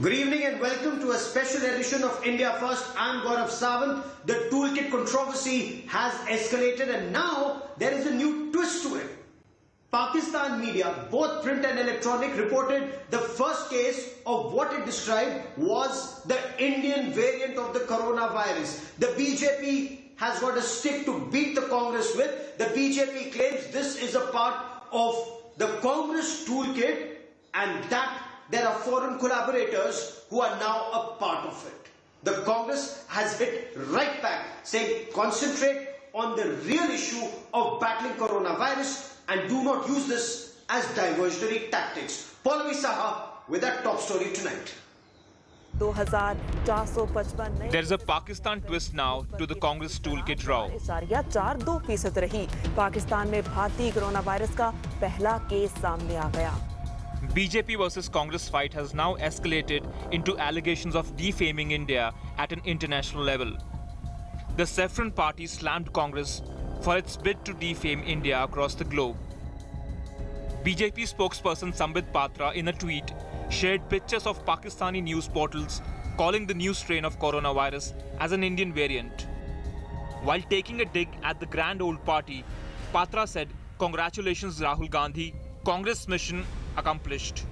Good evening and welcome to a special edition of India First. I'm Gaurav Sawant. The toolkit controversy has escalated and now there is a new twist to it. Pakistan media, both print and electronic, reported the first case of what it described was the Indian variant of the coronavirus. The BJP has got a stick to beat the Congress with. The BJP claims this is a part of the Congress toolkit and that there are foreign collaborators who are now a part of it. The Congress has hit right back, saying concentrate on the real issue of battling coronavirus and do not use this as diversionary tactics. Pallavi Saha with our top story tonight. There's a Pakistan twist now to the Congress toolkit row. 4.2% रही पाकिस्तान में भारतीय corona virus का पहला case सामने आ गया. BJP versus Congress fight has now escalated into allegations of defaming India at an international level. The Saffron Party slammed Congress for its bid to defame India across the globe. BJP spokesperson Sambit Patra in a tweet shared pictures of Pakistani news portals calling the new strain of coronavirus as an Indian variant. While taking a dig at the grand old party, Patra said, "Congratulations Rahul Gandhi, Congress mission accomplished."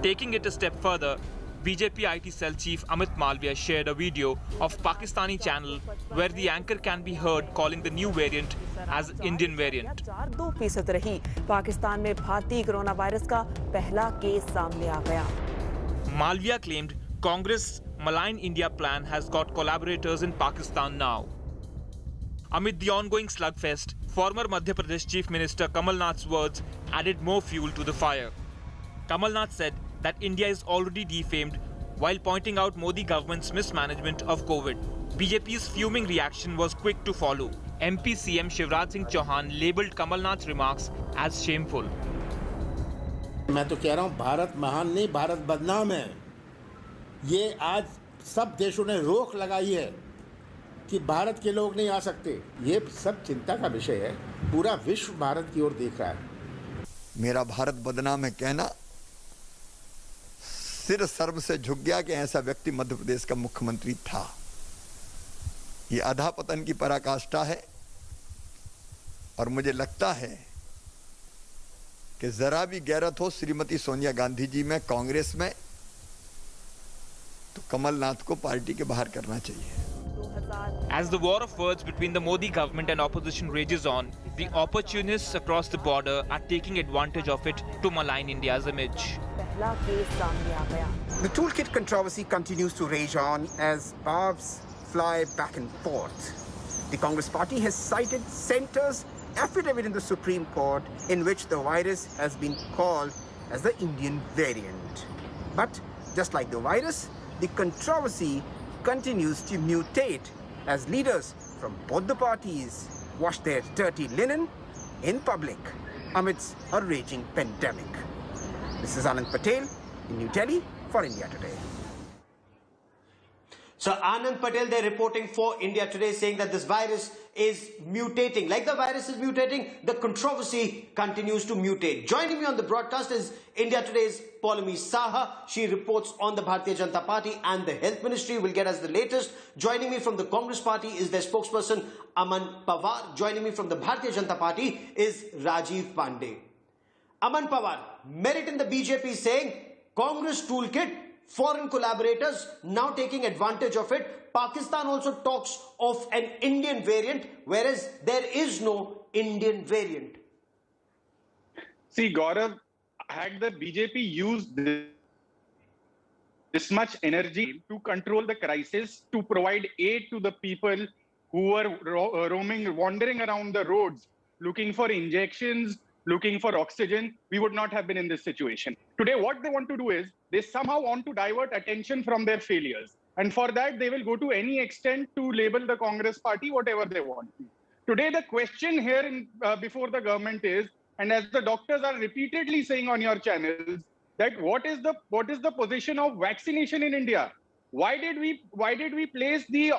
Taking it a step further, BJP IT cell chief Amit Malviya shared a video of Pakistani channel where the anchor can be heard calling the new variant as Indian variant. 4.2% रही पाकिस्तान में भारतीय corona virus का पहला case सामने आ गया. Malviya claimed Congress malign India plan has got collaborators in Pakistan now. Amid the ongoing slugfest, former Madhya Pradesh Chief Minister Kamal Nath's words added more fuel to the fire. Kamal Nath said that India is already defamed while pointing out Modi government's mismanagement of COVID. BJP's fuming reaction was quick to follow. MP CM Shivraj Singh Chauhan labelled Kamal Nath's remarks as shameful. मैं तो कह रहा हूँ भारत महान नहीं भारत बदनाम है. ये आज सब देशों ने रोक लगाई है कि भारत के लोग नहीं आ सकते. ये सब चिंता का विषय है. पूरा विश्व भारत की ओर देख रहा है. मेरा भारत बदनाम है कहना सिर सर्व से झुक गया कि ऐसा व्यक्ति मध्य प्रदेश का मुख्यमंत्री था. ये अधःपतन की पराकाष्ठा है और मुझे लगता है कि जरा भी गैरत हो श्रीमती सोनिया गांधी जी में कांग्रेस में तो कमलनाथ को पार्टी के बाहर करना चाहिए. As the war of words between the Modi government and opposition rages on, the opportunists across the border are taking advantage of it to malign India's image. पहला केस सामने आ गया. The toolkit controversy continues to rage on as barbs fly back and forth. The Congress party has cited Centre's affidavit in the Supreme Court in which the virus has been called as the Indian variant. But just like the virus, the controversy continues to mutate as leaders from both the parties wash their dirty linen in public amidst a raging pandemic. This is Anand Patel in New Delhi for India Today. So Anand Patel, they're reporting for India Today, saying that this virus is mutating. Like the virus is mutating, the controversy continues to mutate. Joining me on the broadcast is India Today's Pallavi Saha. She reports on the Bharatiya Janata Party and the Health Ministry. Will get us the latest. Joining me from the Congress Party is their spokesperson Aman Pawar. Joining me from the Bharatiya Janata Party is Rajiv Pandey. Aman Pawar, merit in the BJP saying Congress toolkit, foreign collaborators now taking advantage of it. Pakistan also talks of an Indian variant, whereas there is no Indian variant. See, Gaurav, had the BJP used this much energy to control the crisis, to provide aid to the people who were wandering around the roads, looking for injections, looking for oxygen, we would not have been in this situation. Today, what they want to do is, they somehow want to divert attention from their failures. And for that, they will go to any extent to label the Congress party whatever they want. Today, the question here before the government is, and as the doctors are repeatedly saying on your channels, that what is the position of vaccination in India? Why did we place the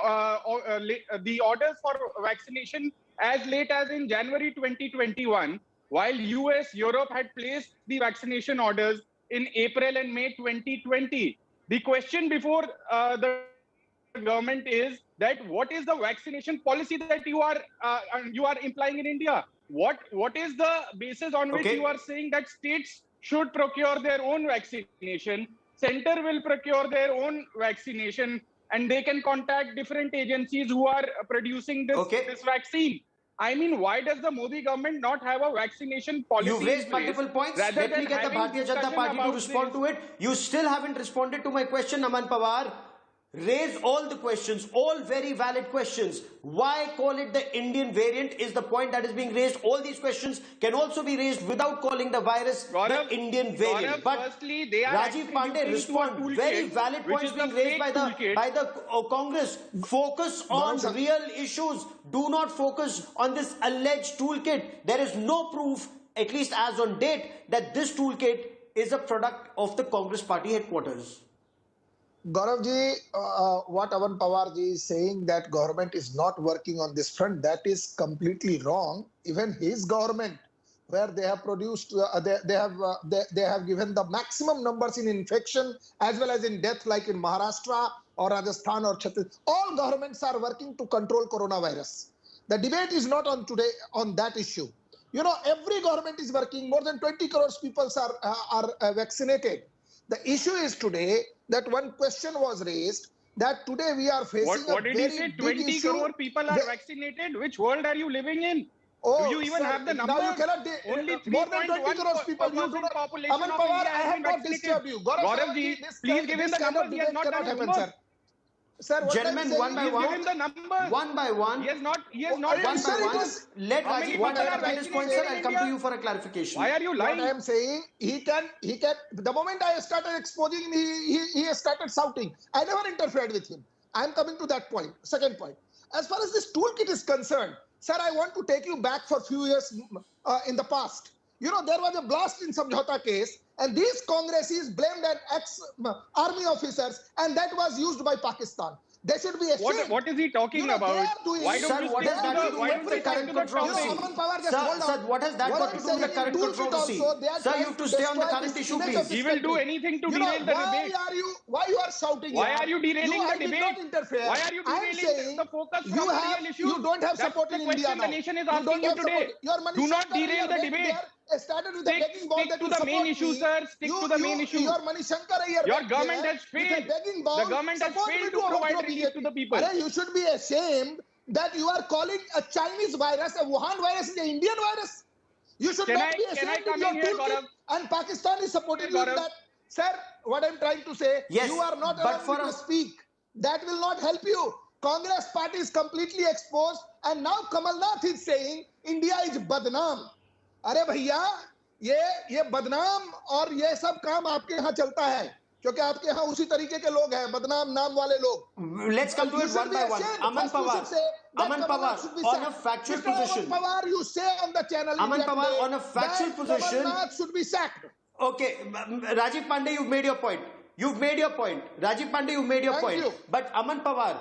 orders for vaccination as late as in January 2021, while US, Europe had placed the vaccination orders in April and May 2020. The question before the government is that what is the vaccination policy that you are implying in India? What is the basis on which you are saying that states should procure their own vaccination, center will procure their own vaccination, and they can contact different agencies who are producing this vaccine? I mean, why does the Modi government not have a vaccination policy? You've raised multiple points. Let me get the Bharatiya Janata Party to respond to it. You still haven't responded to my question, Aman Pawar. Raise all the questions, all very valid questions. Why call it the Indian variant is the point that is being raised. All these questions can also be raised without calling the virus the Indian variant. But firstly, they are Rajiv Pandey respond. Very valid points being raised by the Congress. Focus on real issues. Do not focus on this alleged toolkit. There is no proof, at least as on date, that this toolkit is a product of the Congress party headquarters. Gaurav ji, what Aman Pawar ji is saying that government is not working on this front, that is completely wrong. Even his government, where they have produced, they have given the maximum numbers in infection as well as in death, like in Maharashtra or Rajasthan or Chhattisgarh. All governments are working to control coronavirus. The debate is not on today on that issue. You know, every government is working. More than 20 crores people are vaccinated. The issue is today that one question was raised that today we are facing what did you say? 20 crore people are vaccinated? Which world are you living in? Oh, do you even have the numbers? Now you cannot only more than 20 crores people. You do not. Population Aman Pawar, I have not disturbed you. Gaurav ji, please give him the numbers. He has not done his homework. Sir, gentlemen, one by one. Give him the numbers. One by one. He has not one by one. Let Rajiv Pandey finish point, sir. I'll come to you for a clarification. Why are you lying? What I am saying, he can. The moment I started exposing, he started shouting. I never interfered with him. I am coming to that point. Second point. As far as this toolkit is concerned, sir, I want to take you back for a few years in the past. You know, there was a blast in Samjhauta case, and these Congresses blamed an ex-army officers, and that was used by Pakistan. They should be ashamed. What is he talking about? Why don't you what has that to do with the current controversy? Sir, what has that got to do with the current controversy? Sir, you have to stay on the current issue, please. He will do anything to derail the debate. Why you are shouting? Why are you derailing the debate? Not interfere. Why are you derailing the focus from the real issue? You don't have support in India now. The question the nation is asking you today. Do not derail the debate. Started with the begging ball stick to the main issue, sir. Stick to the main issue. Your government has failed. The government has failed to provide relief to the people. You should be ashamed that you are calling a Chinese virus, a Wuhan virus, is an Indian virus. You should not be ashamed of your toolkit. And Pakistan is supporting you in that. Sir, what I'm trying to say, you are not allowed to speak. That will not help you. Congress party is completely exposed, and now Kamal Nath is saying India is badnaam. अरे भैया ये बदनाम और ये सब काम आपके यहाँ चलता है क्योंकि आपके यहाँ उसी तरीके के लोग हैं बदनाम नाम वाले लोग. Let's come to it one by one. Aman Pawar, on a factual position. Aman Pawar, you say on the channel. Aman Pawar, on a factual position. Kamal Nath should be sacked. Okay, Rajiv Pandey, you've made your point. Rajiv Pandey, you've made your point. But Aman Pawar,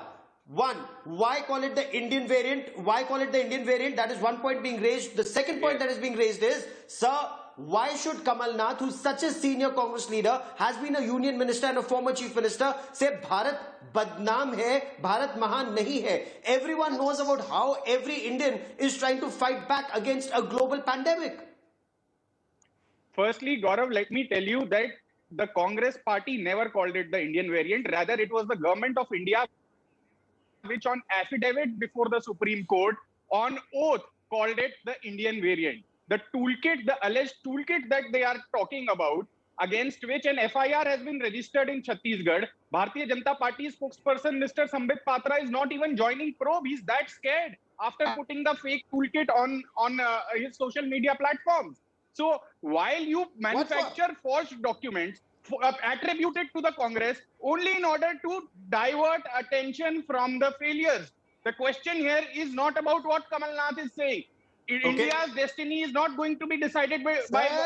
one, why call it the Indian variant? Why call it the Indian variant? That is one point being raised. The second point that is being raised is, sir, why should Kamal Nath, who's such a senior Congress leader, has been a union minister and a former chief minister, say Bharat badnaam hai, Bharat mahan nahi hai? Everyone knows about how every Indian is trying to fight back against a global pandemic. Firstly, Gaurav, let me tell you that the Congress party never called it the Indian variant. Rather, it was the government of India which on affidavit before the Supreme Court on oath called it the Indian variant. The toolkit, the alleged toolkit that they are talking about, against which an FIR has been registered in Chhattisgarh, Bharatiya Janata Party spokesperson Mr. Sambit Patra is not even joining probe. He's that scared after putting the fake toolkit on his social media platforms. So while you manufacture forged documents, attributed to the Congress only in order to divert attention from the failures. The question here is not about what Kamal Nath is saying. India's destiny is not going to be decided by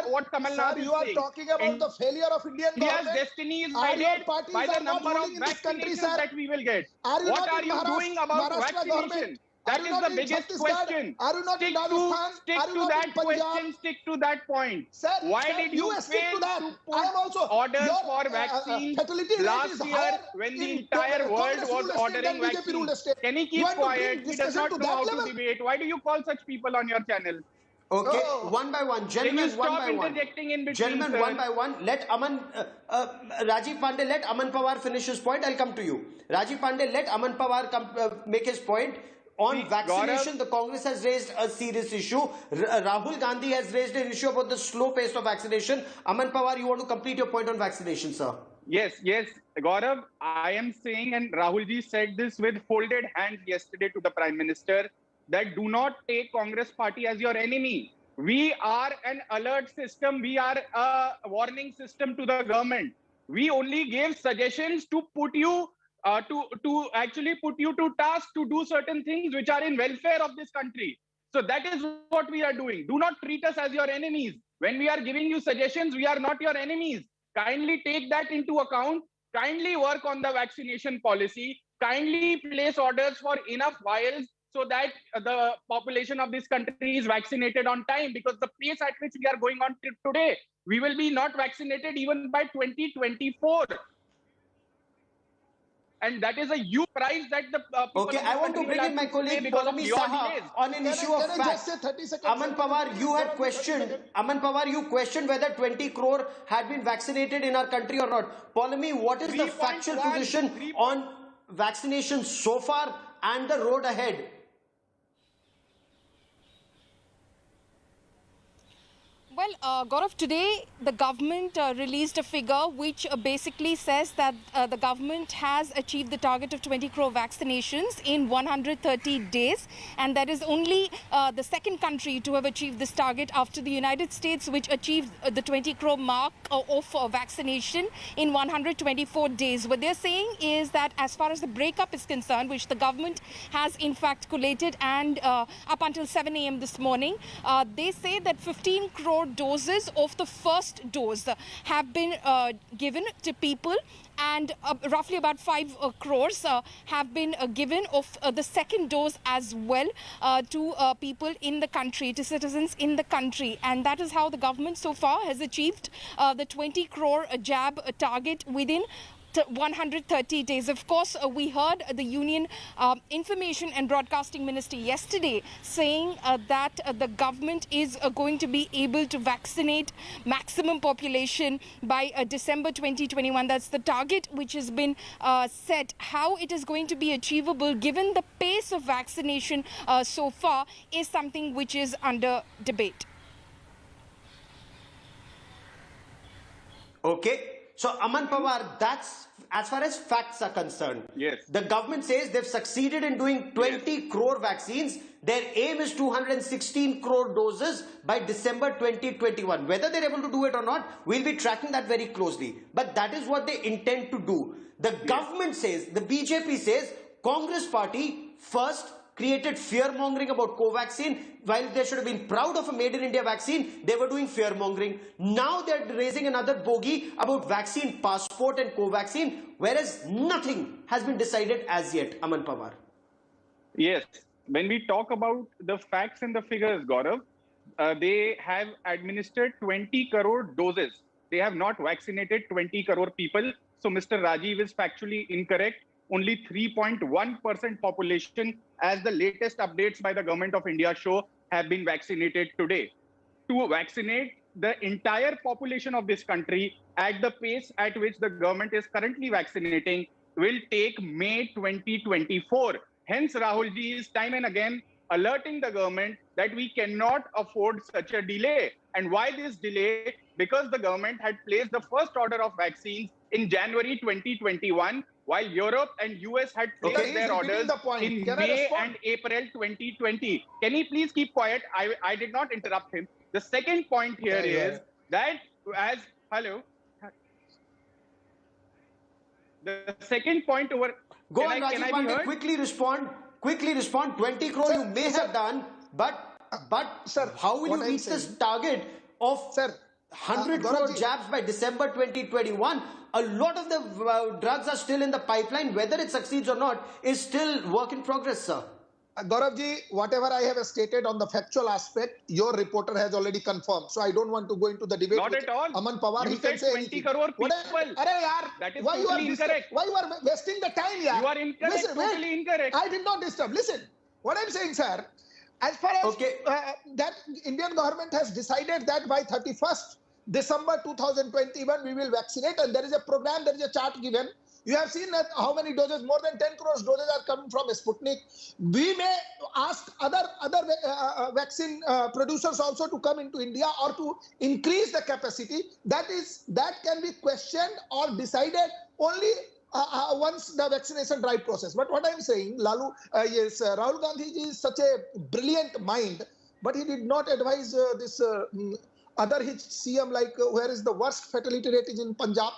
what Kamal Nath is saying. You are talking about the failure of Indian government. India's destiny is guided by the number of vaccinations that we will get. What are you doing about vaccination? That Are you is not the in biggest Chhattisgarh? question. Are you not in Rajasthan? Stick Are you to not that in Punjab? question. Stick to that point. Sir, Why sir, did you stick fail to that? to I am put also orders your for vaccines fatality rate is last year higher when the in entire world Congress was ruled state ordering than BJP vaccines? ruled state. Can he You keep want to bring quiet? He does discussion not to know that how level? to debate. Why do you call such people on your channel? Okay, Oh. one by one, Can gentlemen, you one stop by one. interjecting in between, Gentlemen, sir? one by one. Let Rajiv Pandey, let Aman Pawar finish his point. I'll come to you. Rajiv Pandey, let Aman Pawar make his point. On See, vaccination, Gaurav, the Congress has raised a serious issue. Rahul Gandhi has raised an issue about the slow pace of vaccination. Aman Pawar, you want to complete your point on vaccination, sir? Yes, Gaurav, I am saying, and Rahulji said this with folded hands yesterday to the Prime Minister, that do not take Congress party as your enemy. We are an alert system. We are a warning system to the government. We only gave suggestions to put you to actually put you to task to do certain things which are in welfare of this country. So that is what we are doing. Do not treat us as your enemies. When we are giving you suggestions, we are not your enemies. Kindly take that into account. Kindly work on the vaccination policy. Kindly place orders for enough vials so that the population of this country is vaccinated on time, because the pace at which we are going on today, we will be not vaccinated even by 2024. And that is a huge price that the people Okay, I want to bring in my colleague Paulami Saha on an issue of fact. Aman Pawar, you had questioned. Aman Pawar, you questioned whether 20 crore had been vaccinated in our country or not. Paulami, what is the factual position on vaccination so far and the road ahead? Well, Gaurav, today the government released a figure which basically says that the government has achieved the target of 20 crore vaccinations in 130 days. And that is only the second country to have achieved this target after the United States, which achieved the 20 crore mark of vaccination in 124 days. What they're saying is that as far as the breakup is concerned, which the government has in fact collated and up until 7 a.m. this morning, they say that 15 crore doses of the first dose have been given to people, and roughly about 5 crores have been given of the second dose as well to people in the country, to citizens in the country. And that is how the government so far has achieved the 20 crore jab target within 130 days. Of course, we heard the Union Information and Broadcasting Minister yesterday saying that the government is going to be able to vaccinate maximum population by December 2021. That's the target which has been set. How it is going to be achievable given the pace of vaccination so far is something which is under debate. Okay. So, Aman Pawar, that's as far as facts are concerned. Yes. The government says they've succeeded in doing 20 crore vaccines. Their aim is 216 crore doses by December 2021. Whether they're able to do it or not, we'll be tracking that very closely. But that is what they intend to do. The government says, the BJP says, Congress party first created fear-mongering about Covaxin. While they should have been proud of a made-in-India vaccine, they were doing fear-mongering. Now they're raising another bogey about vaccine passport and Covaxin, whereas nothing has been decided as yet, Aman Pawar. Yes. When we talk about the facts and the figures, Gaurav, they have administered 20 crore doses. They have not vaccinated 20 crore people. So Mr. Rajiv is factually incorrect. Only 3.1% population, as the latest updates by the Government of India show, have been vaccinated today. To vaccinate the entire population of this country at the pace at which the government is currently vaccinating will take May 2024. Hence, Rahulji is time and again alerting the government that we cannot afford such a delay. And why this delay? Because the government had placed the first order of vaccines in January 2021, while Europe and US had placed their orders in May and April 2020. Can he please keep quiet? I did not interrupt him. The second point here is that as, hello. The second point over... Go on, Rajiv Pandey, quickly respond. Quickly respond. 20 crore you may have done, but sir, how will you reach this target of 100 crore jabs by December 2021? A lot of the drugs are still in the pipeline. Whether it succeeds or not is still work in progress, sir. Gaurav ji, whatever I have stated on the factual aspect, your reporter has already confirmed. So I don't want to go into the debate. Not with at all. Aman Pawar, You he can said say 20 anything. crore people. That is totally incorrect. Why you are wasting the time, yaar? You are incorrect, Listen, wait. totally incorrect. I did not disturb. Listen, what I'm saying, sir, as far as that Indian government has decided that by 31st December 2021, we will vaccinate, and there is a program, there is a chart given. You have seen that how many doses, more than 10 crores doses are coming from Sputnik. We may ask other vaccine producers also to come into India or to increase the capacity. That can be questioned or decided only once the vaccination drive process. But what I'm saying, Rahul Gandhi is such a brilliant mind, but he did not advise this other his CM, like where is the worst fatality rate is in Punjab.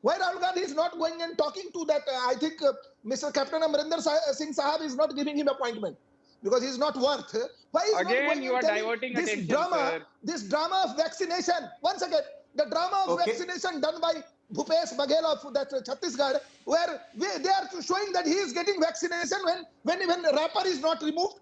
Why Rahul Gandhi is not going and talking to that? I think Mr. Captain Amrinder Singh Sahab is not giving him appointment because he's not worth. Why is Again, not going you are and diverting this attention, drama, sir. This drama of vaccination. Once again, the drama of vaccination done by Bhupesh Baghel of that Chhattisgarh, where they are showing that he is getting vaccination when even the wrapper is not removed.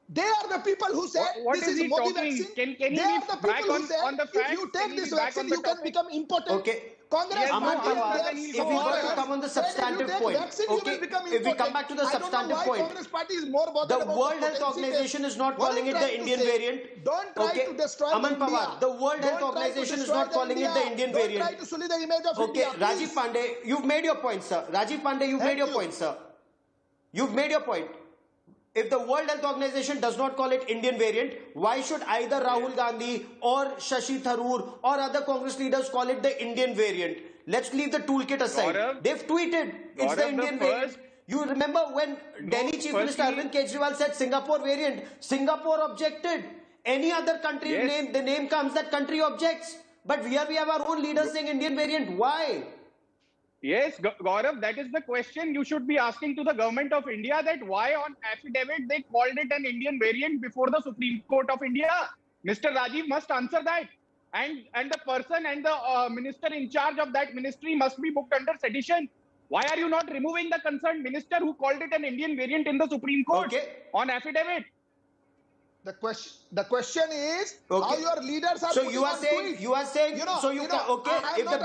They are the people who say what this is he Modi talking? vaccine. Can they he are be the back people who on, say on the facts? if you take Can he this be back vaccine, on the you can topic? become impotent. Okay. Congress Yes, Aman no, Pawar, then if he'll we go were on. to come on the substantive point, if we come back to the substantive point, Congress party is more bothered the about World Health potency Organization test. is not What calling I'm it the trying to Indian say, variant. Don't try to destroy Aman India. Pawar, the World Health Don't try to Organization is destroy not calling it the Indian Don't variant. try to sully the image of Okay, India. Rajiv please. Pandey, you've made your point, sir. Rajiv Pandey, you've made your point, sir. You've made your point. If the World Health Organization does not call it Indian variant, why should either Rahul Gandhi or Shashi Tharoor or other Congress leaders call it the Indian variant? Let's leave the toolkit aside. Gaurav, They've tweeted it's the Indian variant. You remember when Delhi Chief Minister Arvind Kejriwal said Singapore variant? Singapore objected. Any other country name, the name comes, that country objects. But here we have our own leaders saying Indian variant. Why? Yes, Gaurav, that is the question you should be asking to the government of India, that why on affidavit they called it an Indian variant before the Supreme Court of India. Mr. Rajiv must answer that. And the person and the minister in charge of that ministry must be booked under sedition. Why are you not removing the concerned minister who called it an Indian variant in the Supreme Court on affidavit? The question is how your leaders are. So you are saying, if the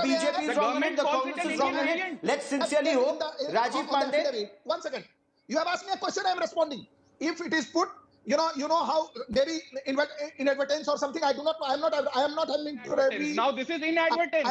BJP is wrong and the Congress is wrong, let's sincerely hope. Rajiv Pandey. 1 second. You have asked me a question, I am responding. If it is put, you know how maybe inadvertence or something. I am not having to. Now this is inadvertent.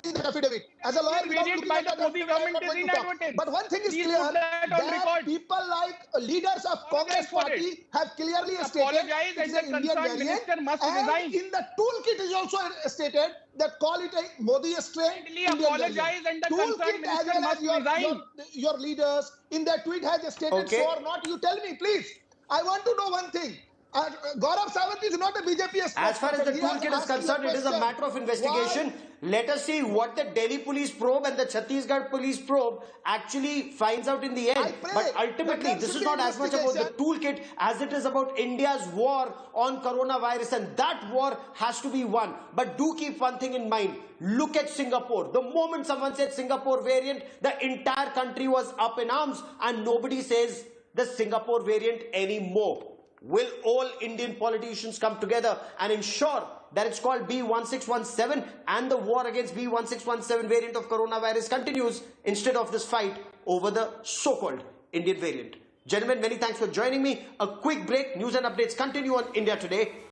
Affidavit. As a lawyer, Variant by the Modi government is inadvertent. But one thing is Please clear, put that on record. people like leaders of Congress party have clearly stated it's an Indian variant, and in the toolkit is also stated that call it a Modi strain Indian apologize variant. and the concerned minister must resign. Your leaders in that tweet has stated so or not. You tell me, please. I want to know one thing. Gaurav Sawant is not a BJP spokesperson. As far as the toolkit is concerned, it is a matter of investigation. Let us see what the Delhi police probe and the Chhattisgarh police probe actually finds out in the end. But ultimately, this is not as much about the toolkit as it is about India's war on coronavirus, and that war has to be won. But do keep one thing in mind. Look at Singapore. The moment someone said Singapore variant, the entire country was up in arms, and nobody says the Singapore variant anymore. Will all Indian politicians come together and ensure that it's called B1617 and the war against B1617 variant of coronavirus continues instead of this fight over the so-called Indian variant? Gentlemen, many thanks for joining me. A quick break. News and updates continue on India Today.